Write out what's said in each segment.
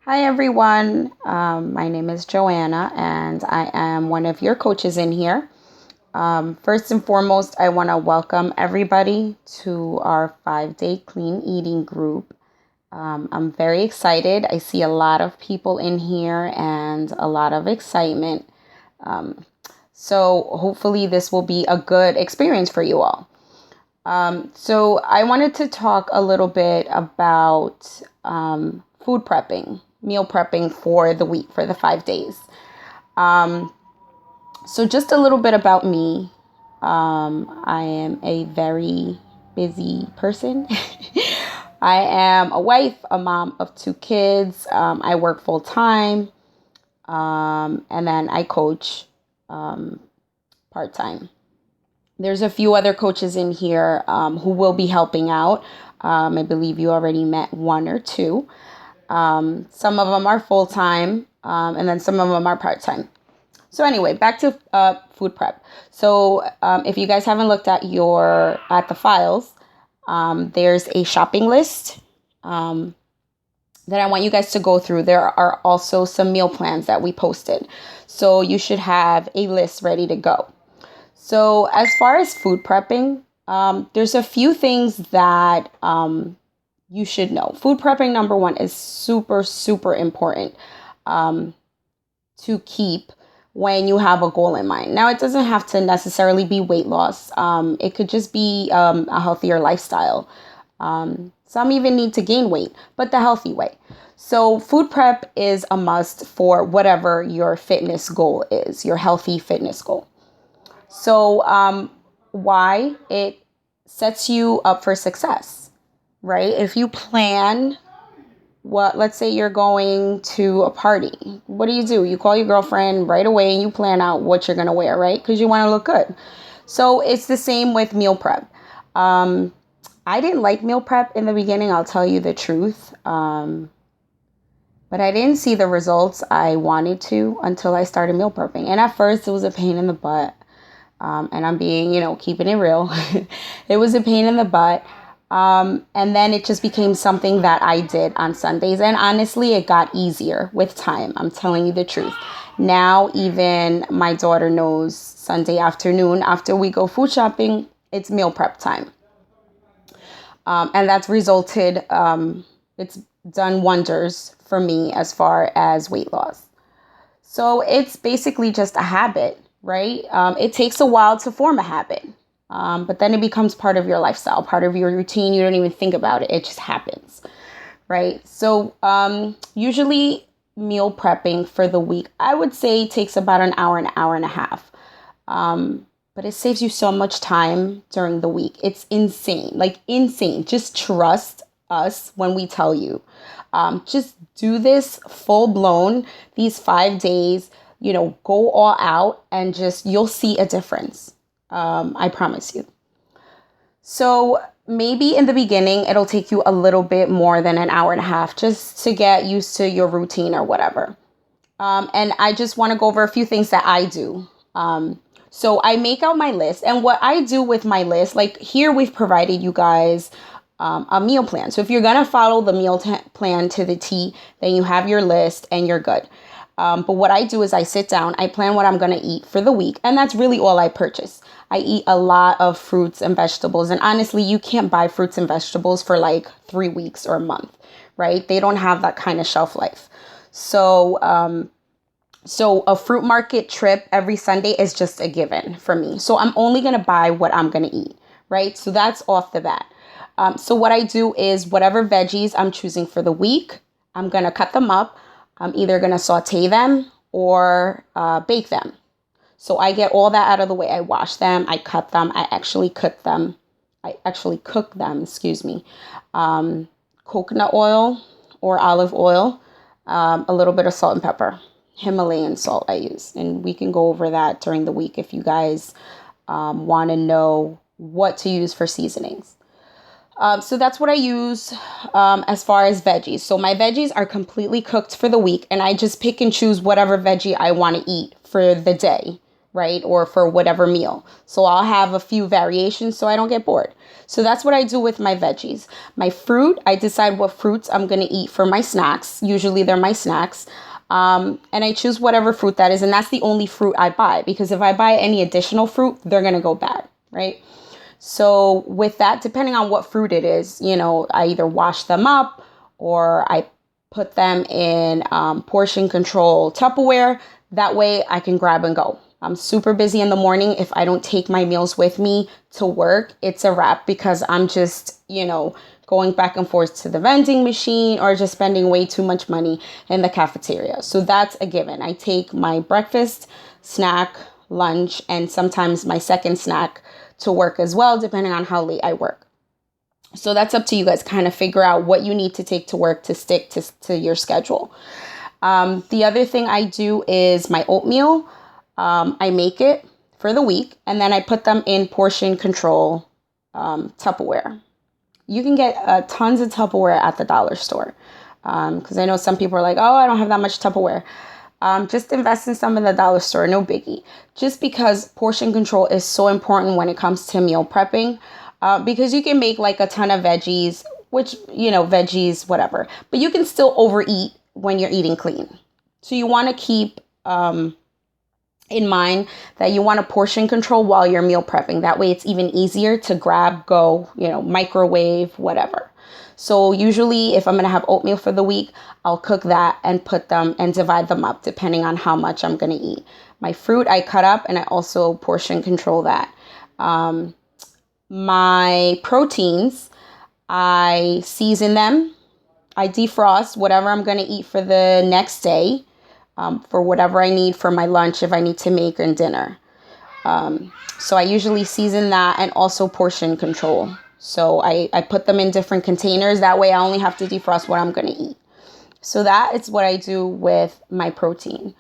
Hi, everyone. My name is Joanna, and I am one of your coaches in here. First and foremost, I want to welcome everybody to our 5 day clean eating group. I'm very excited. I see a lot of people in here and a lot of excitement. Um, so, hopefully, this will be a good experience for you all. So I wanted to talk a little bit about food prepping, meal prepping for the week, for the 5 days. Um, so just a little bit about me. I am a very busy person. I am a wife, a mom of two kids. I work full time, and then I coach part time. There's a few other coaches in here who will be helping out. I believe you already met one or two. Some of them are full time, and then some of them are part time. So anyway, back to food prep. So if you guys haven't looked at the files, there's a shopping list that I want you guys to go through. There are also some meal plans that we posted, so you should have a list ready to go. So as far as food prepping, there's a few things that you should know. Food prepping, number one, is super, super important to keep when you have a goal in mind. Now, it doesn't have to necessarily be weight loss. It could just be a healthier lifestyle. Some even need to gain weight, but the healthy way. So food prep is a must for whatever your fitness goal is, your healthy fitness goal. So, why? It sets you up for success, right? If you plan let's say you're going to a party, what do? You call your girlfriend right away and you plan out what you're going to wear, right? Because you want to look good. So, it's the same with meal prep. I didn't like meal prep in the beginning, I'll tell you the truth. But I didn't see the results I wanted to until I started meal prepping. And at first, it was a pain in the butt. And I'm being, keeping it real. It was a pain in the butt. And then it just became something that I did on Sundays. And honestly, it got easier with time. I'm telling you the truth. Now, even my daughter knows Sunday afternoon, after we go food shopping, it's meal prep time. And that's it's done wonders for me as far as weight loss. So it's basically just a habit, right? It takes a while to form a habit, but then it becomes part of your lifestyle, part of your routine. You don't even think about it. It just happens, right? So usually meal prepping for the week, I would say takes about an hour and a half. But it saves you so much time during the week. It's insane, like insane. Just trust us when we tell you. Just do this full blown, these 5 days, go all out and you'll see a difference. I promise you. So maybe in the beginning, it'll take you a little bit more than an hour and a half just to get used to your routine or whatever. And I just want to go over a few things that I do. So I make out my list, and what I do with my list, like here we've provided you guys a meal plan. So if you're going to follow the plan to the T, then you have your list and you're good. But what I do is I sit down, I plan what I'm going to eat for the week, and that's really all I purchase. I eat a lot of fruits and vegetables, and honestly, you can't buy fruits and vegetables for like 3 weeks or a month, right? They don't have that kind of shelf life. So a fruit market trip every Sunday is just a given for me. So I'm only going to buy what I'm going to eat, right? So that's off the bat. So what I do is whatever veggies I'm choosing for the week, I'm going to cut them up. I'm either going to saute them or bake them. So I get all that out of the way. I wash them, I cut them, I actually cook them. Excuse me. Coconut oil or olive oil, a little bit of salt and pepper. Himalayan salt I use. And we can go over that during the week if you guys want to know what to use for seasonings. So that's what I use as far as veggies. So my veggies are completely cooked for the week, and I just pick and choose whatever veggie I want to eat for the day, right? Or for whatever meal. So I'll have a few variations so I don't get bored. So that's what I do with my veggies. My fruit, I decide what fruits I'm going to eat for my snacks. Usually they're my snacks. And I choose whatever fruit that is. And that's the only fruit I buy, because if I buy any additional fruit, they're going to go bad, right? So with that, depending on what fruit it is, I either wash them up or I put them in portion control Tupperware. That way I can grab and go. I'm super busy in the morning. If I don't take my meals with me to work, it's a wrap, because I'm just, going back and forth to the vending machine or just spending way too much money in the cafeteria. So that's a given. I take my breakfast, snack, lunch, and sometimes my second snack to work as well, depending on how late I work. So that's up to you guys. Kind of figure out what you need to take to work to stick to your schedule. The other thing I do is my oatmeal. I make it for the week, and then I put them in portion control Tupperware. You can get tons of Tupperware at the dollar store, because I know some people are like, oh, I don't have that much Tupperware. Just invest in some in the dollar store, no biggie. Just because portion control is so important when it comes to meal prepping, because you can make like a ton of veggies, which, veggies, whatever, but you can still overeat when you're eating clean. So you want to keep in mind that you want to portion control while you're meal prepping. That way it's even easier to grab, go, microwave, whatever. So usually if I'm going to have oatmeal for the week, I'll cook that and put them and divide them up depending on how much I'm going to eat. My fruit I cut up and I also portion control that. My proteins, I season them. I defrost whatever I'm going to eat for the next day. For whatever I need for my lunch, if I need to make in dinner. So I usually season that and also portion control. So I put them in different containers. That way I only have to defrost what I'm going to eat. So that is what I do with my protein.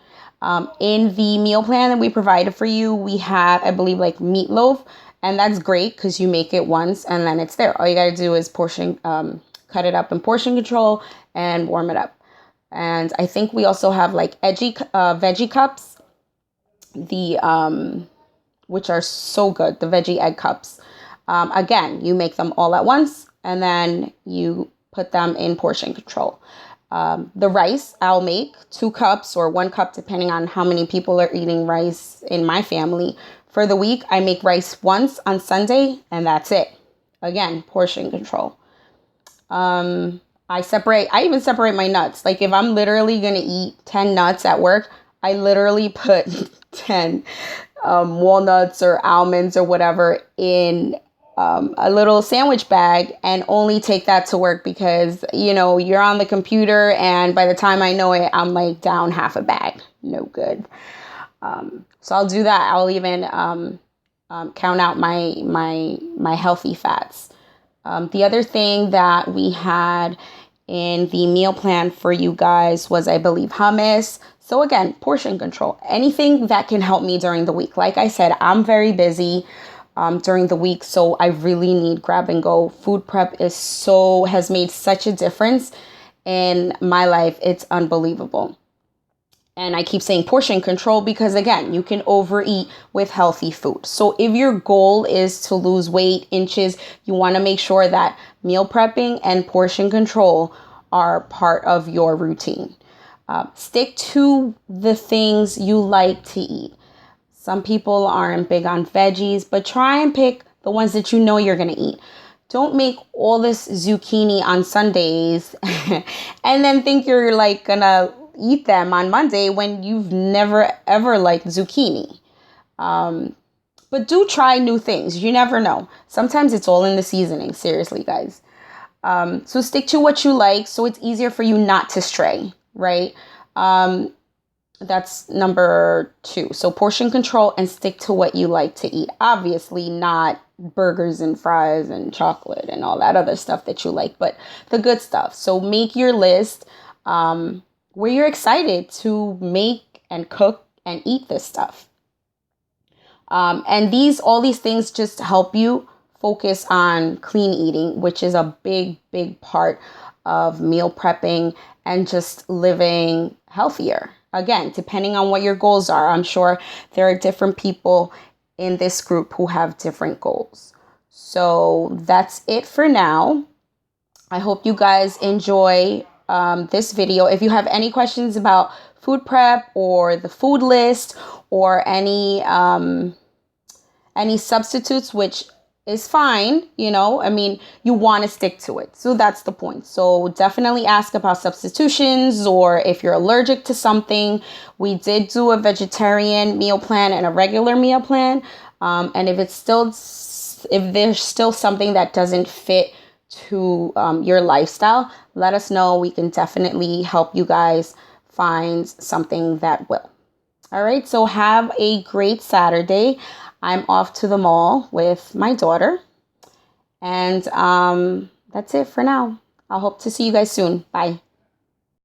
In the meal plan that we provided for you, we have, I believe, like meatloaf. And that's great because you make it once and then it's there. All you got to do is cut it up in portion control and warm it up. And I think we also have like veggie cups, which are so good, the veggie egg cups. Again, you make them all at once and then you put them in portion control. The rice, I'll make 2 cups or 1 cup, depending on how many people are eating rice in my family. For the week, I make rice once on Sunday and that's it. Again, portion control. I even separate my nuts. Like if I'm literally going to eat 10 nuts at work, I literally put 10 walnuts or almonds or whatever in a little sandwich bag and only take that to work because, you're on the computer and by the time I know it, I'm like down half a bag. No good. So I'll do that. I'll even count out my healthy fats. The other thing that we had in the meal plan for you guys was, I believe, hummus. So again, portion control, anything that can help me during the week. Like I said, I'm very busy during the week, so I really need grab and go. Food prep has made such a difference in my life. It's unbelievable. And I keep saying portion control because, again, you can overeat with healthy food. So if your goal is to lose weight, inches, you want to make sure that meal prepping and portion control are part of your routine. Stick to the things you like to eat. Some people aren't big on veggies, but try and pick the ones that you know you're going to eat. Don't make all this zucchini on Sundays and then think you're like going to eat them on Monday when you've never ever liked zucchini. But do try new things. You never know. Sometimes it's all in the seasoning. Seriously, guys. So stick to what you like so it's easier for you not to stray, right? That's number 2. So portion control and stick to what you like to eat. Obviously not burgers and fries and chocolate and all that other stuff that you like, but the good stuff. So make your list where you're excited to make and cook and eat this stuff. And all these things just help you focus on clean eating, which is a big, big part of meal prepping and just living healthier. again, depending on what your goals are, I'm sure there are different people in this group who have different goals. So that's it for now. I hope you guys enjoy this video. If you have any questions about food prep or the food list or any substitutes, which is fine, you know, I mean, you want to stick to it. So that's the point. So definitely ask about substitutions, or if you're allergic to something. We did do a vegetarian meal plan and a regular meal plan. And if there's still something that doesn't fit to your lifestyle, let us know. We can definitely help you guys find something that will. All right, so have a great Saturday. I'm off to the mall with my daughter. And that's it for now. I hope to see you guys soon. Bye.